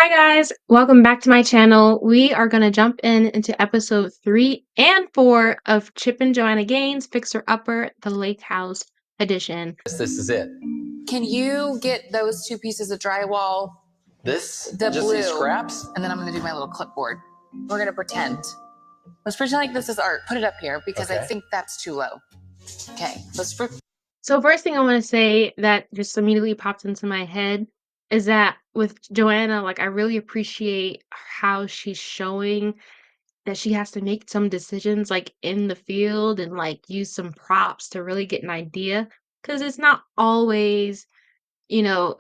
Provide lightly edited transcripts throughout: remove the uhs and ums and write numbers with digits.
Hi guys, welcome back to my channel. We are going to jump into episode 3 and 4 of Chip and Joanna Gaines Fixer Upper, the Lake House edition. This is it. Can you get those two pieces of drywall? The just blue, these scraps? And then I'm going to do my little clipboard. We're going to pretend. Let's pretend like this is art. Put it up here because I think that's too low. Okay, So first thing I want to say that just immediately popped into my head is that with Joanna, like I really appreciate how she's showing that she has to make some decisions like in the field and like use some props to really get an idea because it's not always, you know,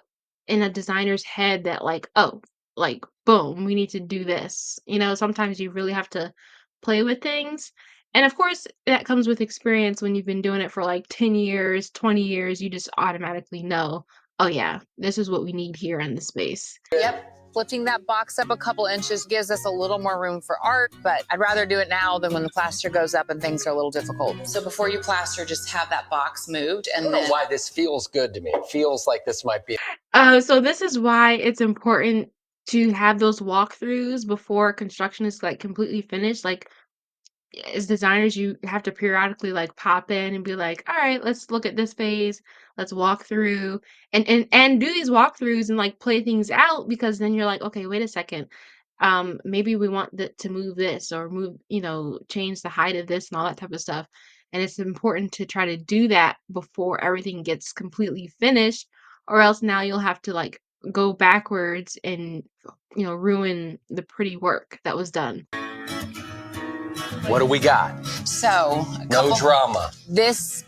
in a designer's head that like, oh, like boom, we need to do this. Sometimes you really have to play with things. And of course, that comes with experience when you've been doing it for like 10 years, 20 years, you just automatically know, oh yeah, this is what we need here in the space. Yep. Lifting that box up a couple inches gives us a little more room for art, but I'd rather do it now than when the plaster goes up and things are a little difficult. So before you plaster, just have that box moved. And I don't know why this feels good to me. It feels like this might be. So this is why it's important to have those walkthroughs before construction is like completely finished. Like as designers, you have to periodically like pop in and be like, all right, let's look at this phase, let's walk through and do these walkthroughs and like play things out because then you're like, okay, wait a second. Maybe we want to move this or move, change the height of this and all that type of stuff. And it's important to try to do that before everything gets completely finished, or else now you'll have to like go backwards and ruin the pretty work that was done. What do we got? So, No drama. This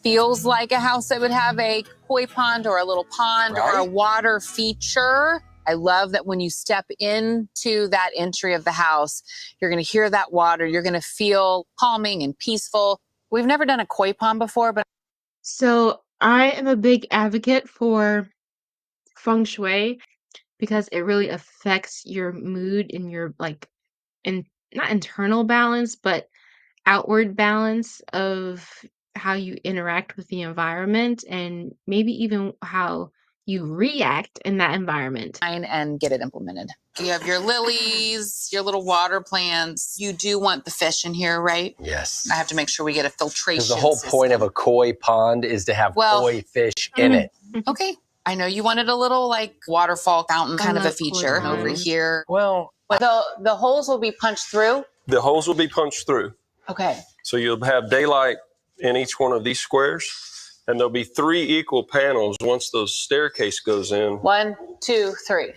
feels like a house that would have a koi pond or a little pond or a water feature. I love that when you step into that entry of the house, you're going to hear that water. You're going to feel calming and peaceful. We've never done a koi pond before, but So I am a big advocate for feng shui because it really affects your mood and your like not internal balance, but outward balance of how you interact with the environment and maybe even how you react in that environment. and get it implemented. You have your lilies, your little water plants. You do want the fish in here, right? Yes. I have to make sure we get a filtration. Because the whole point of a koi pond is to have koi fish in it. Okay. I know you wanted a little like waterfall fountain kind of a feature over here. Well, The holes will be punched through. The holes will be punched through. Okay. So you'll have daylight in each one of these squares, and there'll be 3 equal panels once the staircase goes in. 1, 2, 3.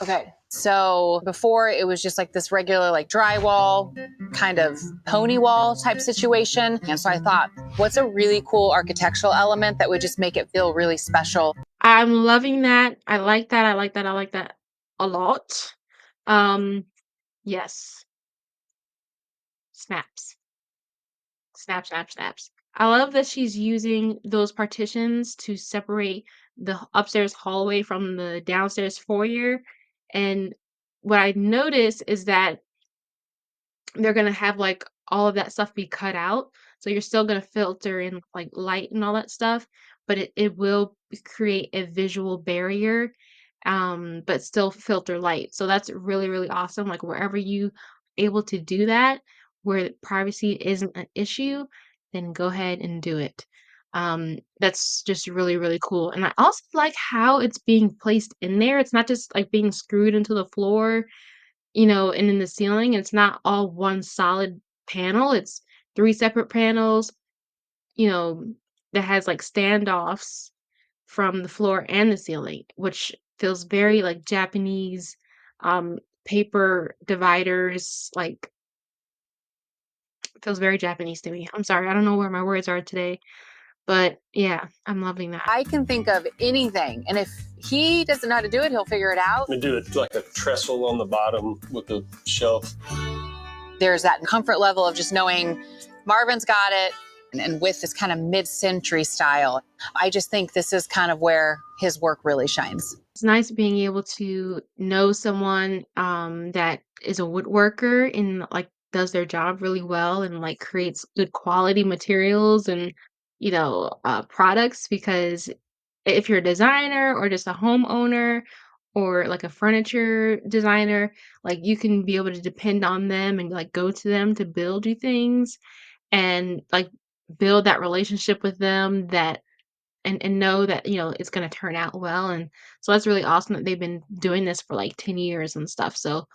Okay. So before it was just like this regular like drywall kind of pony wall type situation. And so I thought, what's a really cool architectural element that would just make it feel really special? I'm loving that. I like that. I like that. I like that a lot. Yes. Snaps. Snap, snap, snaps. I love that she's using those partitions to separate the upstairs hallway from the downstairs foyer. And what I noticed is that they're gonna have like all of that stuff be cut out. So you're still gonna filter in like light and all that stuff, but it will create a visual barrier, but still filter light. So that's really, really awesome. Like wherever you able to do that, where privacy isn't an issue, then go ahead and do it. That's just really, really cool. And I also like how it's being placed in there. It's not just like being screwed into the floor, and in the ceiling. It's not all one solid panel. It's 3 separate panels, you know, that has like standoffs from the floor and the ceiling, which feels very like Japanese paper dividers, like feels very Japanese to me. I'm sorry, I don't know where my words are today, but yeah, I'm loving that. I can think of anything. And if he doesn't know how to do it, he'll figure it out. We do it like a trestle on the bottom with the shelf. There's that comfort level of just knowing Marvin's got it. And with this kind of mid-century style, I just think this is kind of where his work really shines. It's nice being able to know someone that is a woodworker and like does their job really well and like creates good quality materials and products, because if you're a designer or just a homeowner or like a furniture designer, like you can be able to depend on them and like go to them to build you things and like build that relationship with them that and know that, it's gonna turn out well, and so that's really awesome that they've been doing this for, like, 10 years and stuff, so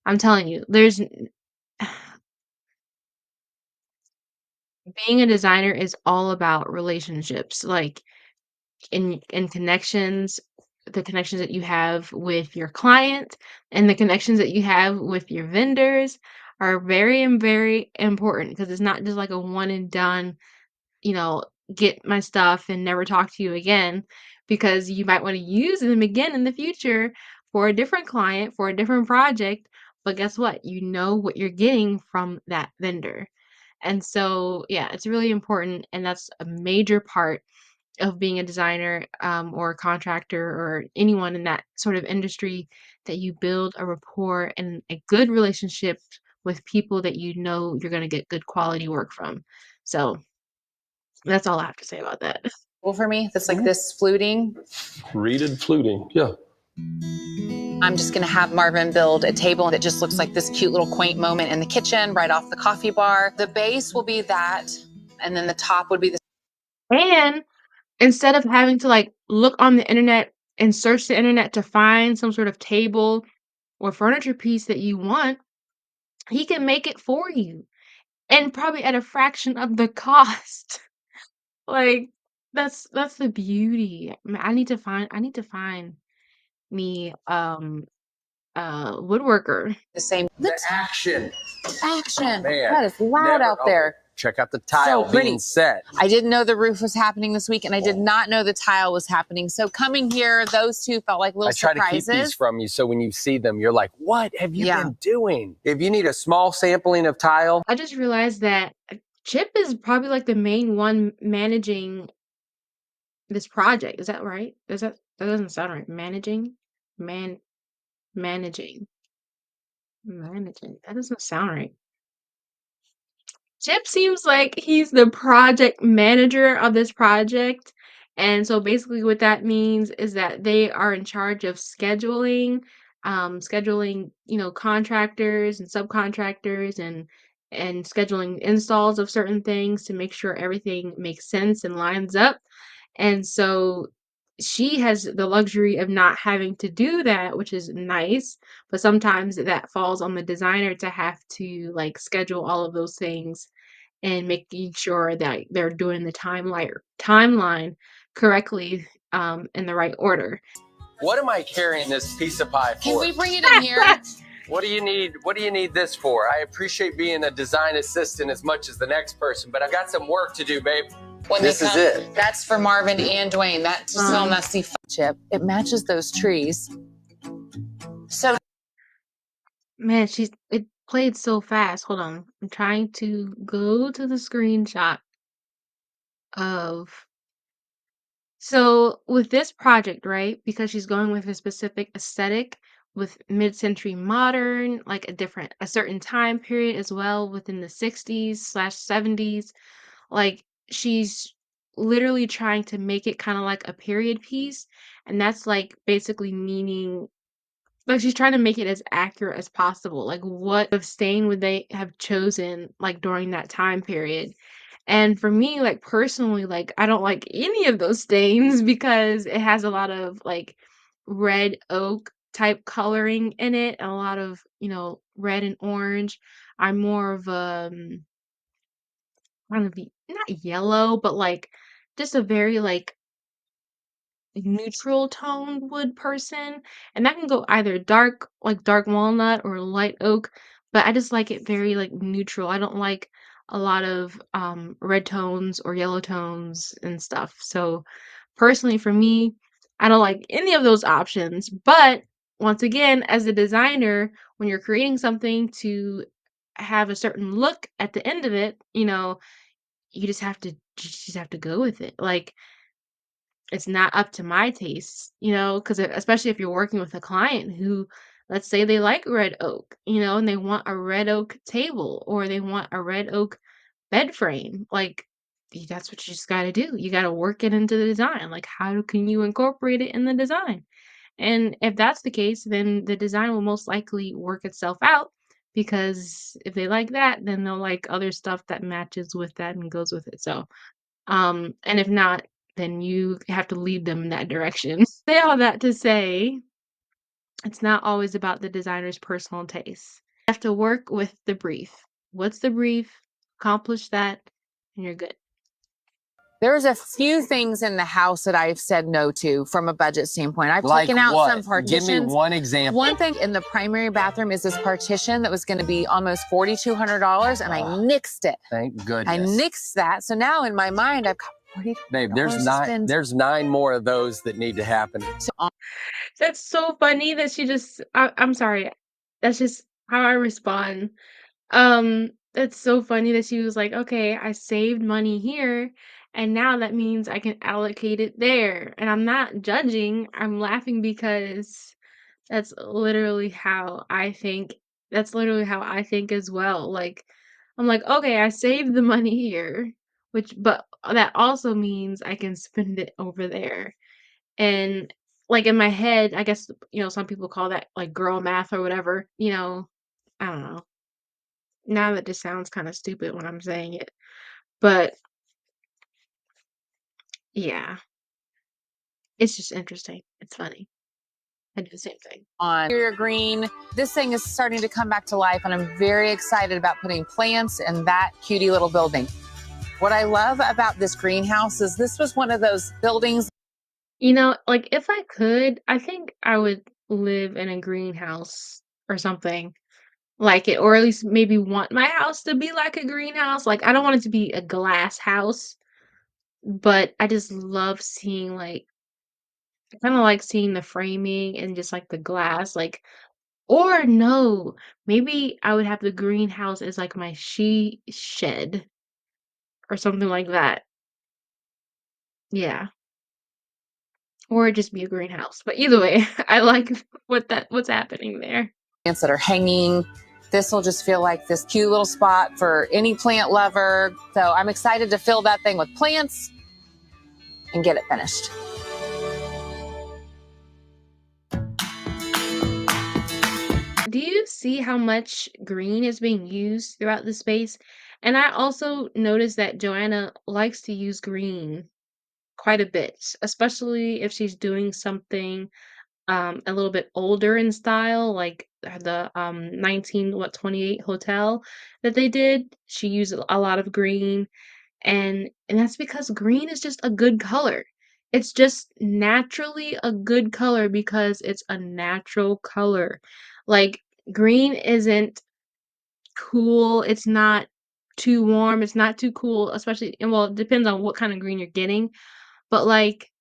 I'm telling you, there's being a designer is all about relationships, like, in connections, the connections that you have with your client and the connections that you have with your vendors are very and very important because it's not just like a one and done, you know, get my stuff and never talk to you again because you might want to use them again in the future for a different client, for a different project. But guess what? You know what you're getting from that vendor. And so, yeah, it's really important. And that's a major part of being a designer or a contractor or anyone in that sort of industry that you build a rapport and a good relationship with people that you know you're going to get good quality work from. So, that's all I have to say about that. Well, for me, that's like this fluting. Reeded fluting, yeah. I'm just going to have Marvin build a table that just looks like this cute little quaint moment in the kitchen right off the coffee bar. The base will be that, and then the top would be the. And instead of having to like look on the internet and search the internet to find some sort of table or furniture piece that you want, he can make it for you and probably at a fraction of the cost. Like that's the beauty. I need to find me woodworker. The same. The action. Action. Man, That is loud out there. Check out the tile So pretty. being set. I didn't know the roof was happening this week, and I did not know the tile was happening. So coming here, those two felt like little I try surprises. to keep these from you so when you see them, you're like, what have you been doing? If you need a small sampling of tile. I just realized that Chip is probably like the main one managing this project. Is that right? That doesn't sound right. Managing. Managing. That doesn't sound right. Chip seems like he's the project manager of this project. And so basically what that means is that they are in charge of scheduling, contractors and subcontractors and scheduling installs of certain things to make sure everything makes sense and lines up. And so she has the luxury of not having to do that, which is nice, but sometimes that falls on the designer to have to like schedule all of those things and making sure that they're doing the timeline correctly in the right order. What am I carrying this piece of pie for? Can we bring it in here? What do you need this for? I appreciate being a design assistant as much as the next person, but I've got some work to do, babe. This is it. That's for Marvin and Dwayne. That's just all messy Chip. It matches those trees. So Man, it played so fast. Hold on. I'm trying to go to the screenshot of so with this project, right? Because she's going with a specific aesthetic with mid-century modern, like a certain time period as well within the 60s/70s. Like she's literally trying to make it kind of like a period piece. And that's like basically meaning like she's trying to make it as accurate as possible. Like what of stain would they have chosen like during that time period? And for me, like personally, like I don't like any of those stains because it has a lot of like red oak type coloring in it, and a lot of, red and orange. I'm more of kind of not yellow, but like just a very like neutral toned wood person, and that can go either dark, like dark walnut or light oak, but I just like it very like neutral. I don't like a lot of red tones or yellow tones and stuff. So personally for me, I don't like any of those options. But once again, as a designer, when you're creating something to have a certain look at the end of it, you just have to go with it. Like it's not up to my taste, because especially if you're working with a client who, let's say they like red oak, and they want a red oak table or they want a red oak bed frame. Like, that's what you just got to do. You got to work it into the design. Like, how can you incorporate it in the design? And if that's the case, then the design will most likely work itself out, because if they like that, then they'll like other stuff that matches with that and goes with it. So, and if not, then you have to lead them in that direction. Say all that to say, it's not always about the designer's personal taste. You have to work with the brief. What's the brief? Accomplish that, and you're good. There's a few things in the house that I've said no to from a budget standpoint. I've Like taken out what? some partitions. Give me one example. One thing in the primary bathroom is this partition that was going to be almost $4,200, and I nixed it. Thank goodness. I nixed that. So now in my mind, I've got $40. Babe, there's 9 more of those that need to happen. That's so funny that she just I'm sorry. That's just how I respond. That's so funny that she was like, "Okay, I saved money here, and now that means I can allocate it there." And I'm not judging. I'm laughing because that's literally how I think. That's literally how I think as well. Like, I'm like, "Okay, I saved the money here, but that also means I can spend it over there." And, like, in my head, I guess, some people call that, like, girl math or whatever, I don't know. Now that just sounds kinda stupid when I'm saying it, but yeah, it's just interesting. It's funny. I do the same thing. On interior green. This thing is starting to come back to life, and I'm very excited about putting plants in that cutie little building. What I love about this greenhouse is this was one of those buildings. Like, if I could, I think I would live in a greenhouse or something like it, or at least maybe want my house to be like a greenhouse. Like, I don't want it to be a glass house, but I just love seeing, like, I kinda like seeing the framing and just, like, the glass, like, or no, maybe I would have the greenhouse as, like, my she shed or something like that. Yeah, or it'd just be a greenhouse, but either way, I like what's happening there. Plants that are hanging. This will just feel like this cute little spot for any plant lover. So I'm excited to fill that thing with plants and get it finished. Do you see how much green is being used throughout the space? And I also noticed that Joanna likes to use green quite a bit, especially if she's doing something a little bit older in style, like the 1928 hotel that they did. She used a lot of green, and that's because green is just a good color. It's just naturally a good color because it's a natural color. Like, green isn't cool, it's not too warm, it's not too cool, especially, and well, it depends on what kind of green you're getting, but like,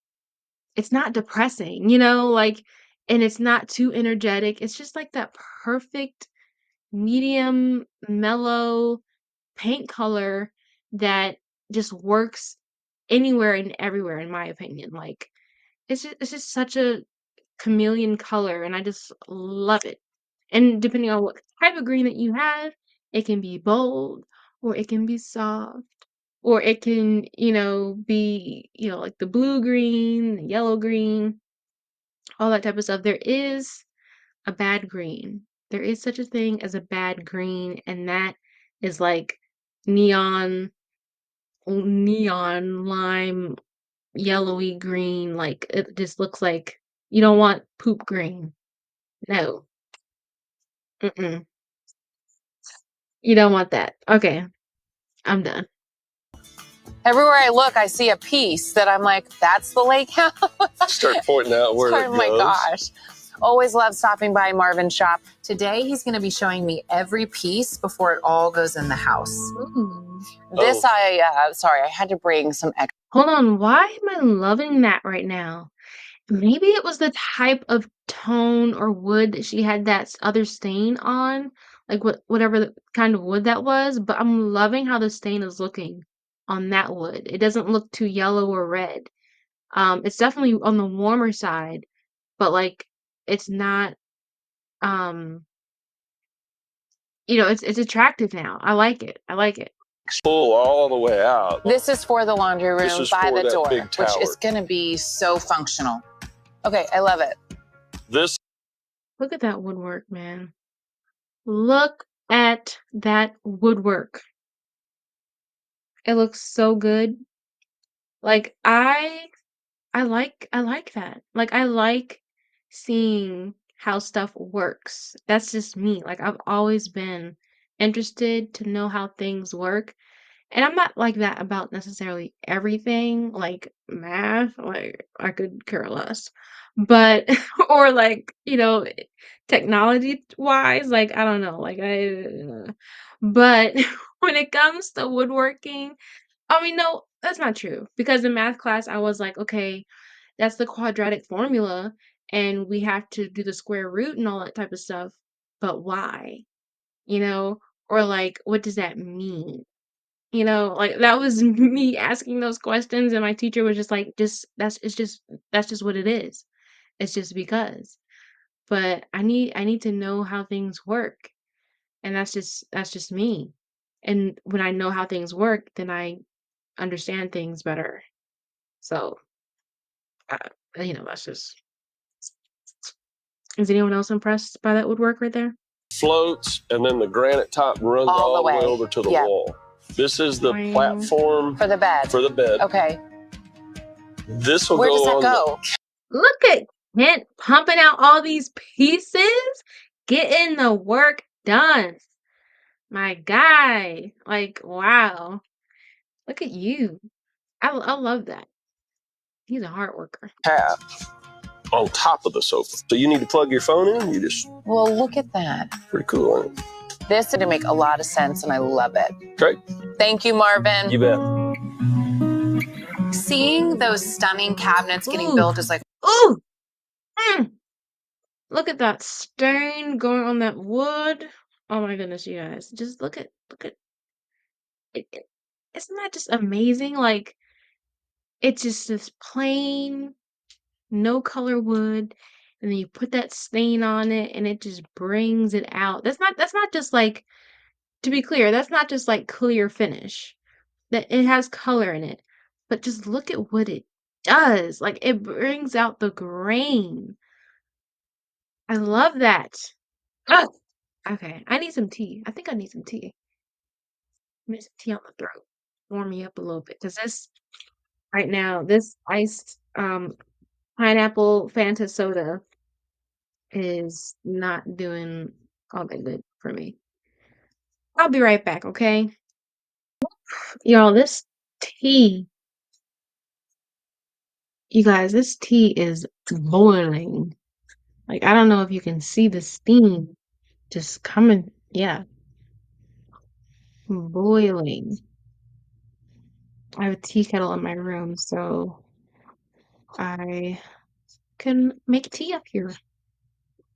it's not depressing, like, and it's not too energetic. It's just like that perfect medium mellow paint color that just works anywhere and everywhere, in my opinion. Like, it's just such a chameleon color, and I just love it. And depending on what type of green that you have, it can be bold, or it can be soft, or it can, be, like the blue green, the yellow green, all that type of stuff. There is a bad green. There is such a thing as a bad green, and that is like neon neon lime yellowy green. Like, it just looks like you don't want poop green. No. Mm-mm. You don't want that. Okay, I'm done. Everywhere I look, I see a piece that I'm like, that's the lake house. Start pointing out where it Oh goes. my gosh. Always love stopping by Marvin's shop. Today, he's going to be showing me every piece before it all goes in the house. Ooh. This, sorry, I had to bring some extra. Hold on, why am I loving that right now? Maybe it was the type of tone or wood that she had that other stain on, like whatever the kind of wood that was, but I'm loving how the stain is looking on that wood. It doesn't look too yellow or red. It's definitely on the warmer side, but like, it's not um it's attractive now. I like it. I like it. Pull all the way out. This is for the laundry room This is by for the that door, big which tower. is going to be so functional. Okay, I love it. This Look at that woodwork, man. Look at that woodwork. It looks so good. Like I like that. Like I like seeing how stuff works. That's just me. Like I've always been interested to know how things work. And I'm not like that about necessarily everything, like math, like I could care less. But or like, technology wise, like I don't know, like but when it comes to woodworking, I mean no, that's not true. Because in math class I was like, okay, that's the quadratic formula and we have to do the square root and all that type of stuff. But why? You know? Or like what does that mean? Like that was me asking those questions and my teacher was just like, just that's just what it is. It's just because. But I need to know how things work. And that's just me. And when I know how things work, then I understand things better. So, uh, that's just is anyone else impressed by that woodwork right there? floats, and then the granite top runs All the all the way way. over to the Yep. wall. This is the Wow. platform For the bed. For the bed. Okay. This will Where go does that on go? Look at Kent pumping out all these pieces, getting the work done. My guy. Like, wow. Look at you. I love that. He's a hard worker. tap on top of the sofa. So you need to plug your phone in. You just Well, look at that. pretty cool, ain't it? This did make a lot of sense, and I love it. Great. Thank you, Marvin. You bet. Seeing those stunning cabinets getting Ooh. built is like, Ooh! Mm. Look at that stain going on that wood. Oh my goodness, you guys. Just look at it. Isn't that just amazing? Like, it's just this plain, no color wood, and then you put that stain on it and it just brings it out. That's not just like, to be clear, that's not just like clear finish. That it has color in it. But just look at what it does. Like it brings out the grain. I love that. Ugh. Okay, I need some tea. I think I need some tea. I need some tea on the throat. Warm me up a little bit. Because this right now, this iced pineapple Fanta soda is not doing all that good for me. I'll be right back, okay? Y'all, this tea, you guys, this tea is boiling. Like, I don't know if you can see the steam just coming. Yeah, boiling. I have a tea kettle in my room, so I can make tea up here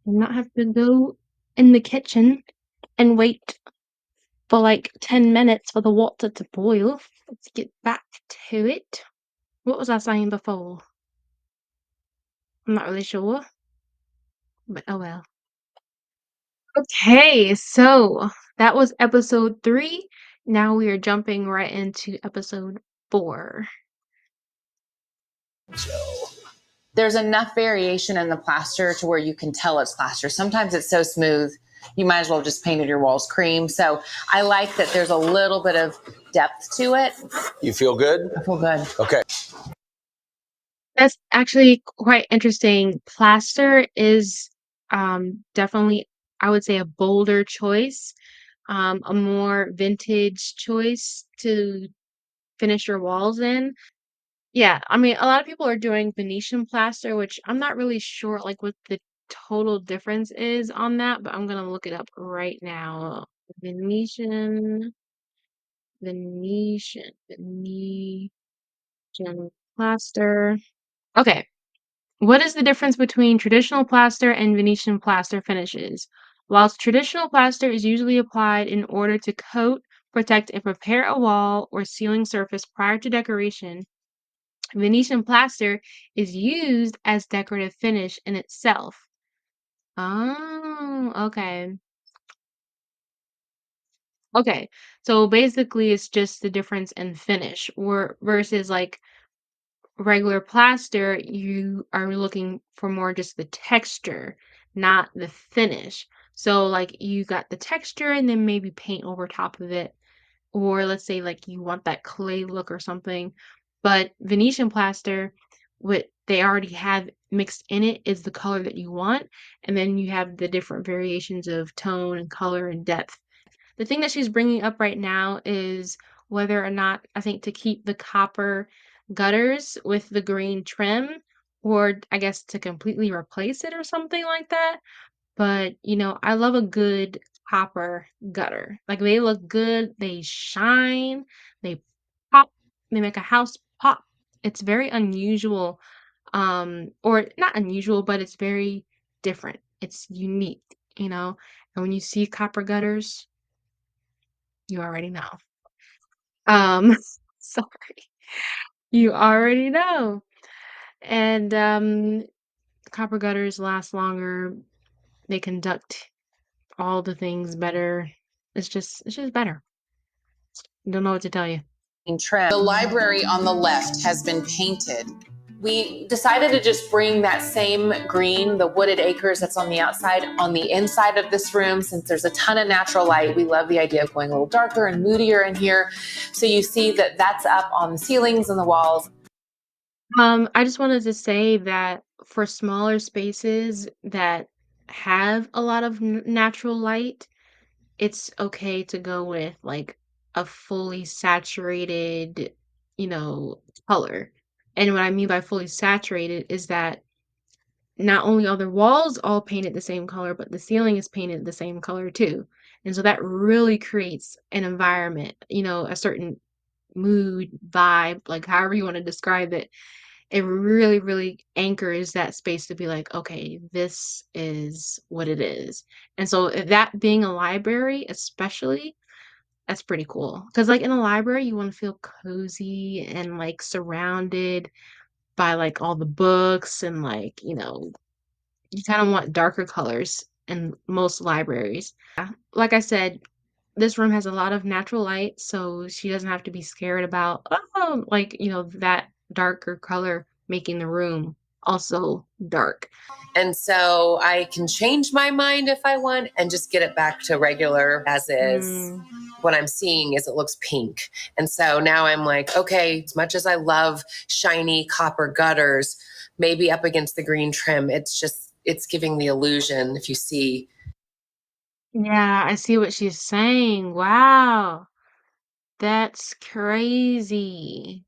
and not have to go in the kitchen and wait for like 10 minutes for the water to boil. Let's get back to it. What was I saying before? I'm not really sure, but oh well. Okay, so that was episode 3. Now we are jumping right into episode 4. there's enough variation in the plaster to where you can tell it's plaster. Sometimes it's so smooth, you might as well just painted your walls cream. So I like that there's a little bit of depth to it. You feel good? I feel good. Okay. That's actually quite interesting. Plaster is definitely, I would say, a bolder choice, a more vintage choice to finish your walls in. Yeah, I mean, a lot of people are doing Venetian plaster, which I'm not really sure like what the total difference is on that, but I'm gonna look it up right now. Venetian, Venetian plaster. Okay. What is the difference between traditional plaster and Venetian plaster finishes? Whilst traditional plaster is usually applied in order to coat, protect, and prepare a wall or ceiling surface prior to decoration, Venetian plaster is used as decorative finish in itself. Oh, okay. Okay. So basically it's just the difference in finish or versus like regular plaster, you are looking for more just the texture, not the finish. So like you got the texture and then maybe paint over top of it. Or let's say like you want that clay look or something. But Venetian plaster, what they already have mixed in it is the color that you want. And then you have the different variations of tone and color and depth. The thing that she's bringing up right now is whether or not I think to keep the copper gutters with the green trim, or I guess to completely replace it or something like that. But, I love a good copper gutter. Like, they look good, they shine, they pop, they make a house pop. It's very unusual, or not unusual, but it's very different. It's unique. And when you see copper gutters, you already know. Um, sorry. You already know. And, copper gutters last longer, they conduct all the things better. It's just better. Don't know what to tell you. Trim. The library on the left has been painted. We decided to just bring that same green, the wooded acres that's on the outside, on the inside of this room. Since there's a ton of natural light, we love the idea of going a little darker and moodier in here. So you see that that's up on the ceilings and the walls. I just wanted to say that for smaller spaces that have a lot of natural light, it's okay to go with like a fully saturated, you know, color. And what I mean by fully saturated is that not only are the walls all painted the same color, but the ceiling is painted the same color too. And so that really creates an environment, a certain mood, vibe, like however you want to describe it. It really, really anchors that space to be like, okay, this is what it is. And so that being a library, especially, that's pretty cool. Because like in a library, you want to feel cozy and like surrounded by like all the books and like, you kind of want darker colors in most libraries. Yeah. Like I said, this room has a lot of natural light, so she doesn't have to be scared about, oh, like, that darker color making the room also dark. And so I can change my mind if I want and just get it back to regular as is. Mm. What I'm seeing is it looks pink. And so now I'm like, okay, as much as I love shiny copper gutters, maybe up against the green trim, it's giving the illusion, if you see. Yeah, I see what she's saying. Wow. That's crazy.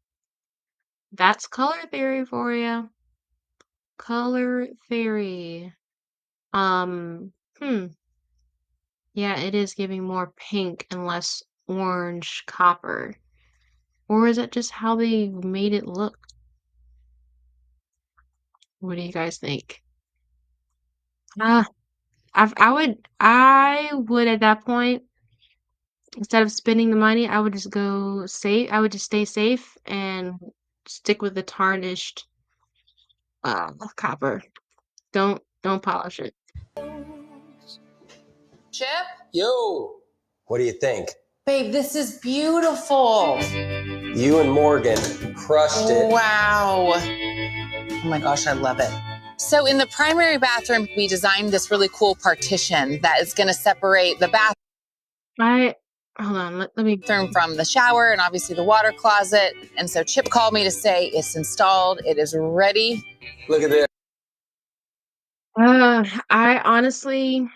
That's color theory for you. Color theory. Um, hmm. Yeah, it is giving more pink and less orange copper. Or is it just how they made it look? What do you guys think? Ah, I would at that point, instead of spending the money, I would just go safe. I would just stay safe and stick with the tarnished copper. Don't polish it. Chip? Yo, what do you think? Babe, this is beautiful. You and Morgan crushed it. Wow. Oh my gosh, I love it. So in the primary bathroom, we designed this really cool partition that is going to separate the Hold on, let me. bathroom from the shower and obviously the water closet. And so Chip called me to say it's installed. It is ready. Look at this. I honestly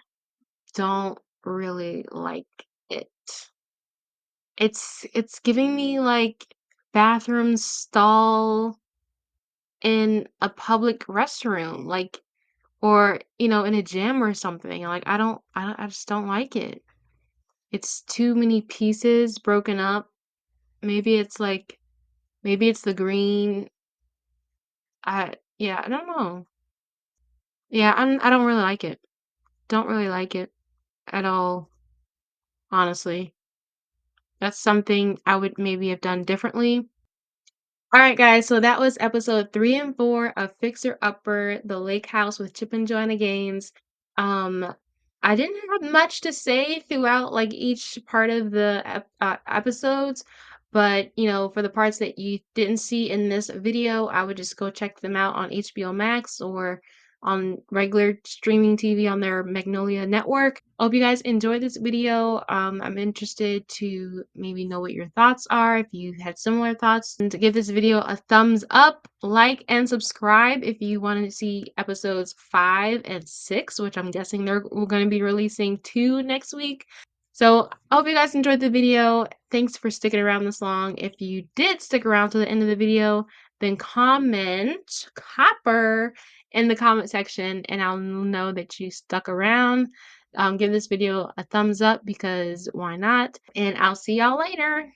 don't really like it. It's giving me like bathroom stall in a public restroom, like, or in a gym or something. Like I just don't like it. It's too many pieces broken up. Maybe it's the green. Yeah, I don't know. Yeah, I don't really like it. Don't really like it at all, honestly. That's something I would maybe have done differently. All right, guys, so that was episode 3 and 4 of Fixer Upper, the Lake House with Chip and Joanna Gaines. Um, I didn't have much to say throughout like each part of the episodes, But, for the parts that you didn't see in this video, I would just go check them out on HBO Max or on regular streaming TV on their Magnolia network. I hope you guys enjoyed this video. I'm interested to maybe know what your thoughts are, if you had similar thoughts, and to give this video a thumbs up, like, and subscribe if you want to see episodes 5 and 6, which I'm guessing we're going to be releasing 2 next week. So I hope you guys enjoyed the video. Thanks for sticking around this long. If you did stick around to the end of the video, then comment copper in the comment section and I'll know that you stuck around. Give this video a thumbs up because why not? And I'll see y'all later.